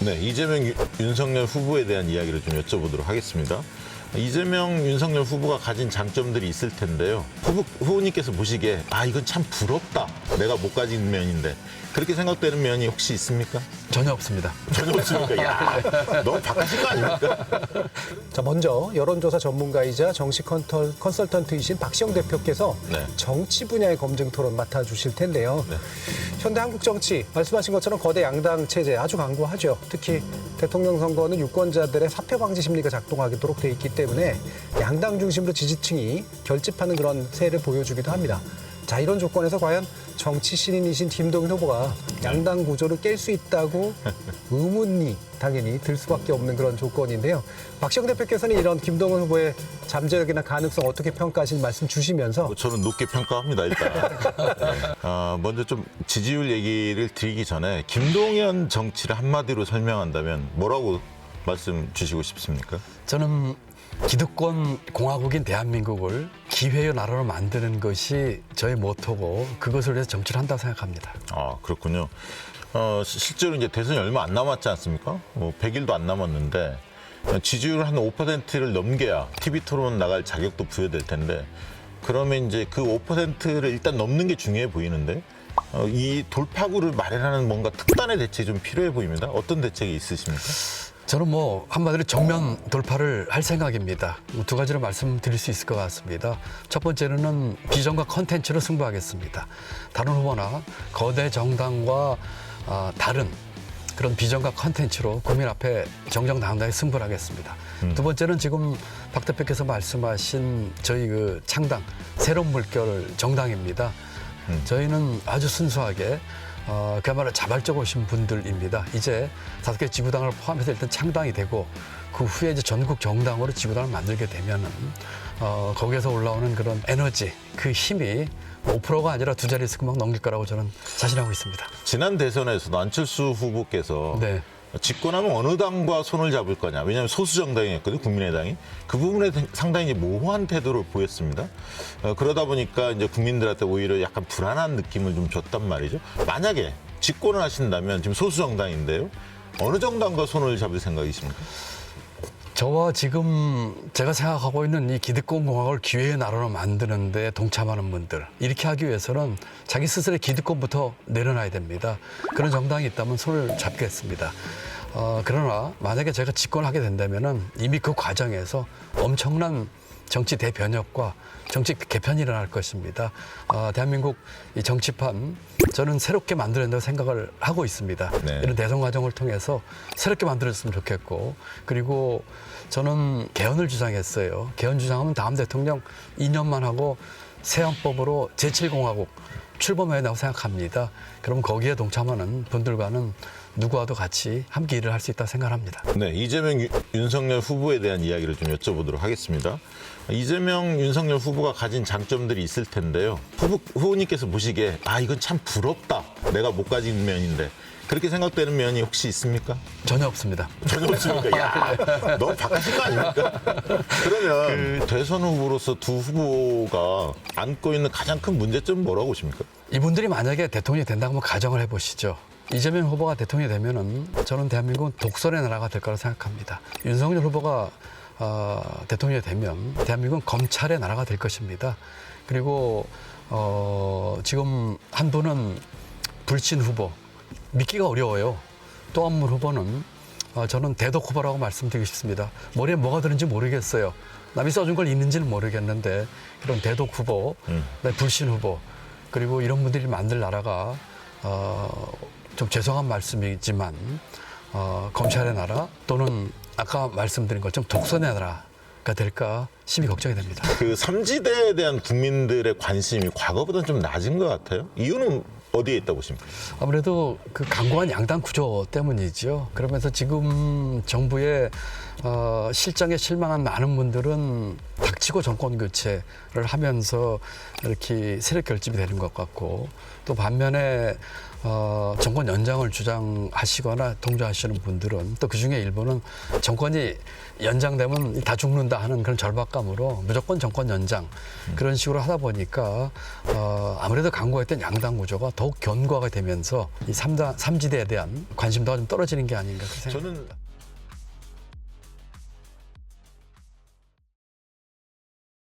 네, 이재명, 윤석열 후보에 대한 이야기를 좀 여쭤보도록 하겠습니다. 이재명, 윤석열 후보가 가진 장점들이 있을 텐데요. 후보님께서 보시기에 이건 참 부럽다. 내가 못 가진 면인데. 그렇게 생각되는 면이 혹시 있습니까? 전혀 없습니다. 전혀 없습니까? 야, 너무 바깥인 거 아닙니까? 자, 먼저 여론조사 전문가이자 정치 컨설턴트이신 박시영 대표께서 네. 정치 분야의 검증 토론 맡아주실 텐데요. 네. 현대 한국 정치, 말씀하신 것처럼 거대 양당 체제 아주 강고하죠. 특히 대통령 선거는 유권자들의 사표 방지 심리가 작동하도록 돼 있기 때문에 양당 중심으로 지지층이 결집하는 그런 세를 보여주기도 합니다. 자, 이런 조건에서 과연 정치 신인이신 김동연 후보가 양당 구조를 깰 수 있다고 의문이 당연히 들 수밖에 없는 그런 조건인데요. 박시영 대표께서는 이런 김동연 후보의 잠재력이나 가능성 어떻게 평가하시는 말씀 주시면서 저는 높게 평가합니다, 일단. 네. 먼저 좀 지지율 얘기를 드리기 전에 김동연 정치를 한마디로 설명한다면 뭐라고 말씀 주시고 싶습니까? 저는 기득권 공화국인 대한민국을 기회의 나라로 만드는 것이 저의 모토고 그것을 위해서 정치를 한다고 생각합니다. 그렇군요. 실제로 이제 대선이 얼마 안 남았지 않습니까? 100일도 안 남았는데 지지율 한 5%를 넘겨야 TV 토론 나갈 자격도 부여될 텐데 그러면 이제 그 5%를 일단 넘는 게 중요해 보이는데 이 돌파구를 마련하는 뭔가 특단의 대책이 좀 필요해 보입니다. 어떤 대책이 있으십니까? 저는 한마디로 정면 돌파를 할 생각입니다. 두 가지로 말씀드릴 수 있을 것 같습니다. 첫 번째는 비전과 컨텐츠로 승부하겠습니다. 다른 후보나 거대 정당과 다른 그런 비전과 컨텐츠로 국민 앞에 정정당당하게 승부를 하겠습니다. 두 번째는 지금 박 대표께서 말씀하신 저희 그 창당, 새로운 물결 정당입니다. 저희는 아주 순수하게 그야말로 자발적으로 오신 분들입니다. 이제 5개 지구당을 포함해서 일단 창당이 되고 그 후에 이제 전국 정당으로 지구당을 만들게 되면은 거기에서 올라오는 그런 에너지, 그 힘이 5%가 아니라 두 자릿수 금방 넘길 거라고 저는 자신하고 있습니다. 지난 대선에서도 안철수 후보께서 네. 집권하면 어느 당과 손을 잡을 거냐. 왜냐하면 소수 정당이었거든요, 국민의당이. 그 부분에 상당히 모호한 태도를 보였습니다. 그러다 보니까 이제 국민들한테 오히려 약간 불안한 느낌을 좀 줬단 말이죠. 만약에 집권을 하신다면 지금 소수 정당인데요. 어느 정당과 손을 잡을 생각이십니까? 저와 지금 제가 생각하고 있는 이 기득권 공화국을 기회의 나라로 만드는 데 동참하는 분들, 이렇게 하기 위해서는 자기 스스로의 기득권부터 내려놔야 됩니다. 그런 정당이 있다면 손을 잡겠습니다. 그러나 만약에 제가 집권을 하게 된다면은 이미 그 과정에서 엄청난 정치 대변혁과 정치 개편이 일어날 것입니다. 대한민국 이 정치판 저는 새롭게 만들어낸다고 생각을 하고 있습니다. 네. 이런 대선 과정을 통해서 새롭게 만들어졌으면 좋겠고, 그리고 저는 개헌을 주장했어요. 개헌 주장하면 다음 대통령 2년만 하고 새헌법으로 제7공화국 출범해야 한다고 생각합니다. 그럼 거기에 동참하는 분들과는 누구와도 같이 함께 일을 할 수 있다고 생각합니다. 네, 이재명, 윤석열 후보에 대한 이야기를 좀 여쭤보도록 하겠습니다. 이재명, 윤석열 후보가 가진 장점들이 있을 텐데요. 후보님께서 보시기에 이건 참 부럽다. 내가 못 가진 면인데. 그렇게 생각되는 면이 혹시 있습니까? 전혀 없습니다. 전혀 없습니까? 야, 너무 바깥인 거 아닙니까? 그러면 대선 후보로서 두 후보가 안고 있는 가장 큰 문제점은 뭐라고 보십니까? 이분들이 만약에 대통령이 된다고 한번 가정을 해보시죠. 이재명 후보가 대통령이 되면은 저는 대한민국은 독선의 나라가 될 거라고 생각합니다. 윤석열 후보가 대통령이 되면 대한민국은 검찰의 나라가 될 것입니다. 그리고 지금 한 분은 불신 후보, 믿기가 어려워요. 또 한 분 후보는 저는 대독 후보라고 말씀드리고 싶습니다. 머리에 뭐가 들은지 모르겠어요. 남이 써준 걸 읽는지는 모르겠는데 그런 대독 후보, 불신 후보, 그리고 이런 분들이 만들 나라가 좀 죄송한 말씀이지만 검찰의 나라 또는 아까 말씀드린 것처럼 독선의 나라가 될까 심히 걱정이 됩니다. 그 삼지대에 대한 국민들의 관심이 과거보다는 좀 낮은 것 같아요. 이유는 어디에 있다고 보십니까? 아무래도 그 강고한 양당 구조 때문이죠. 그러면서 지금 정부의 실정에 실망한 많은 분들은 닥치고 정권 교체를 하면서 이렇게 세력 결집이 되는 것 같고, 또 반면에 정권 연장을 주장하시거나 동조하시는 분들은 또 그중에 일부는 정권이 연장되면 다 죽는다 하는 그런 절박감으로 무조건 정권 연장 그런 식으로 하다 보니까 아무래도 강구했던 양당 구조가 더욱 견고하게 되면서 이 삼지대에 대한 관심도가 좀 떨어지는 게 아닌가 그렇게 생각합니다. 저는